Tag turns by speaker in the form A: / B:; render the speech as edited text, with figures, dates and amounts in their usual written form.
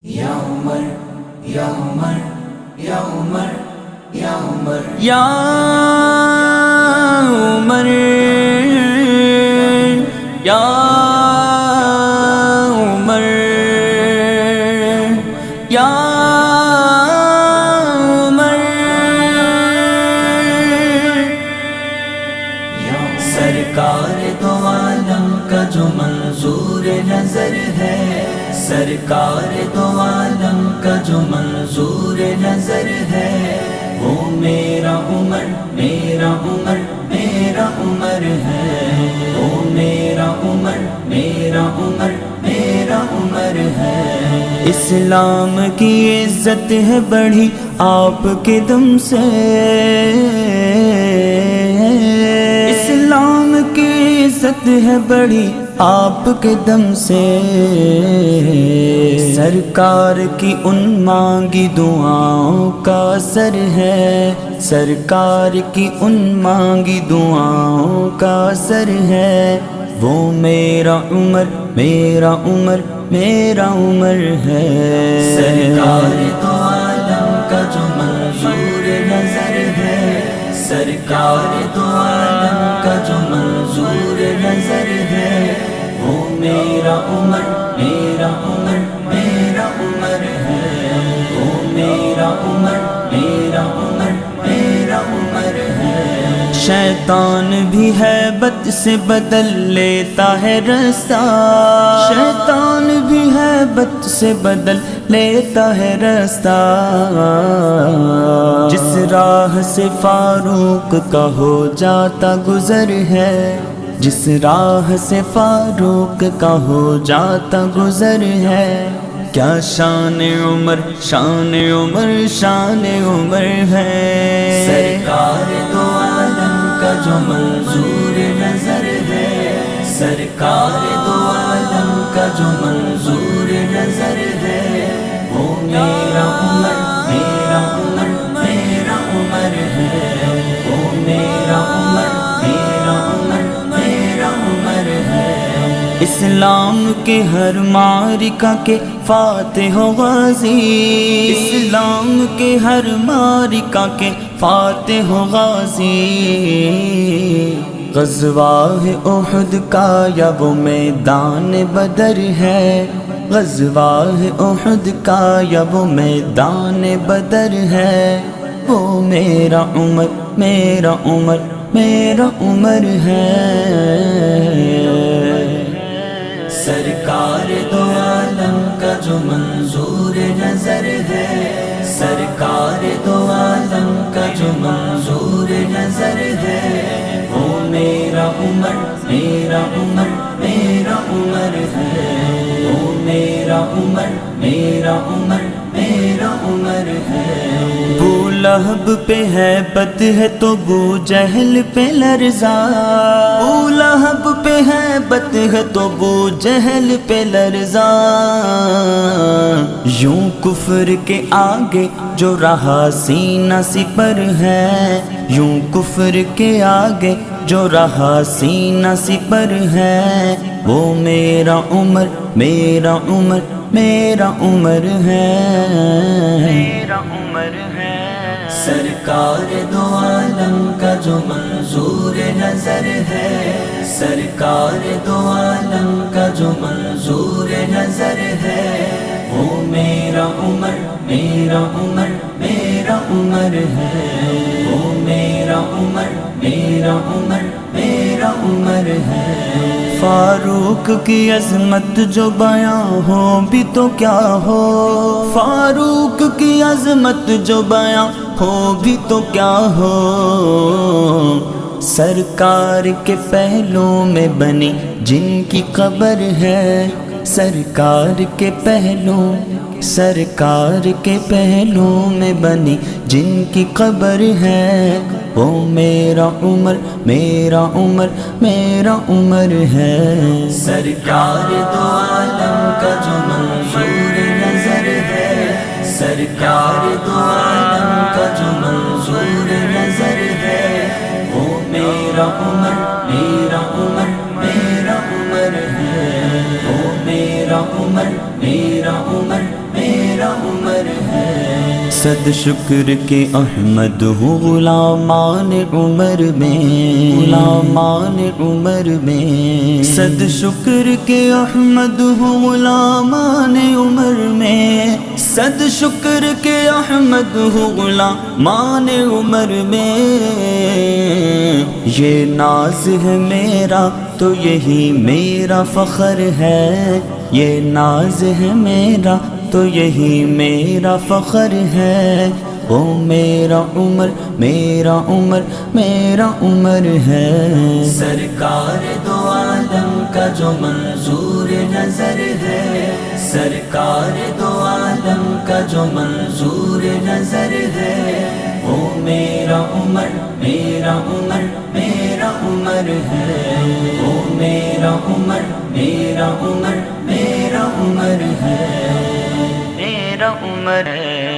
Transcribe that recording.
A: یا عمر یا عمر یا عمر یا عمر
B: یا عمر یا عمر یا عمر
A: سرکار دو عالم کا جو منظور نظر ہے، سرکار دو عالم کا جو منظور نظر ہے، وہ میرا عمر میرا عمر میرا عمر ہے، وہ میرا عمر میرا عمر میرا عمر ہے۔
B: اسلام کی عزت ہے بڑھی آپ کے دم سے، اسلام کی عزت ہے بڑھی آپ کے دم سے، سرکار کی ان مانگی دعاؤں کا اثر ہے، سرکار کی ان مانگی دعاؤں کا اثر ہے، وہ میرا عمر میرا عمر میرا عمر ہے۔
A: سرکار دو عالم کا جو منظور نظر ہے، سرکار دو عالم کا جو منظور نظر ہے، وہ میرا عمر میرا عمر میرا عمر ہے، وہ میرا عمر میرا عمر میرا عمر ہے۔
B: شیطان بھی ہیبت سے بدل لیتا ہے رستہ، شیطان بھی ہیبت سے بدل لیتا ہے رستہ، جس راہ سے فاروق کا ہو جاتا گزر ہے، جس راہ سے فاروق کا ہو جاتا گزر ہے، کیا شان عمر شان عمر شان عمر ہے۔
A: سرکار دو عالم کا جو منظور نظر ہے، سرکار دو عالم کا جو منظور نظر ہے، وہ میرا عمر میرا عمر میرا عمر ہے، وہ میرا عمر میرا عمر میرا عمر ہے۔
B: اسلام کے ہر معرکہ کے فاتح و غازی، اسلام کے ہر معرکہ کے فاتح و غازی، غزوہ احد کا یا وہ میدان بدر ہے، غزوہ احد کا یا وہ میدان بدر ہے، وہ میرا عمر میرا عمر میرا عمر ہے۔
A: سرکار دو عالم کا جو منظور نظر ہے، سرکار دو عالم کا جو منظور نظر ہے، وہ میرا عمر میرا عمر میرا عمر ہے، وہ میرا عمر میرا عمر میرا عمر ہے۔
B: بو لہب پہ ہیبت ہے تو بو جہل پہ لرزا، بو لہب پہ ہیبت ہے تو بو جہل پہ لرزا، یوں کفر کے آگے جو رہا سینہ سپر ہے، یوں کفر کے آگے جو رہا سینہ سپر ہے، وہ میرا عمر میرا عمر میرا عمر ہے، میرا عمر ہے۔
A: سرکار دو عالم کا جو منظور نظر ہے، سرکار دو عالم کا جو منظور نظر ہے، وہ میرا عمر میرا عمر میرا عمر ہے، وہ میرا عمر میرا عمر میرا عمر ہے۔
B: فاروق کی عظمت جو بیاں ہو بھی تو کیا ہو، فاروق کی عظمت جو بیاں ہو بھی تو کیا ہو، سرکار کے پہلو میں بنی جن کی قبر ہے، سرکار کے پہلو سرکار کے پہلو میں بنی جن کی قبر ہے، وہ میرا عمر میرا عمر میرا عمر ہے۔
A: سرکار دو عالم کا جو منظور نظر ہے، سرکار دو عالم کا جو منظور نظر ہے، وہ میرا عمر میرا عمر میرا عمر ہے، وہ میرا عمر میرا عمر میرا
B: صد شکر کے احمد ہوں غلامان عمر میں، غلامان عمر میں، صد شکر کے احمد ہوں غلامان عمر میں، صد شکر کے احمد ہوں غلامان عمر میں، یہ ناز ہے میرا تو یہی میرا فخر ہے، یہ ناز ہے میرا تو یہی میرا فخر ہے، وہ میرا عمر میرا عمر میرا عمر ہے۔
A: سرکار دو عالم کا جو منظور نظر ہے، سرکار دو عالم کا جو منظور نظر ہے، وہ میرا عمر میرا عمر میرا عمر ہے، وہ میرا عمر میرا عمر میرا عمر ہے،
B: میرا عمر ہے۔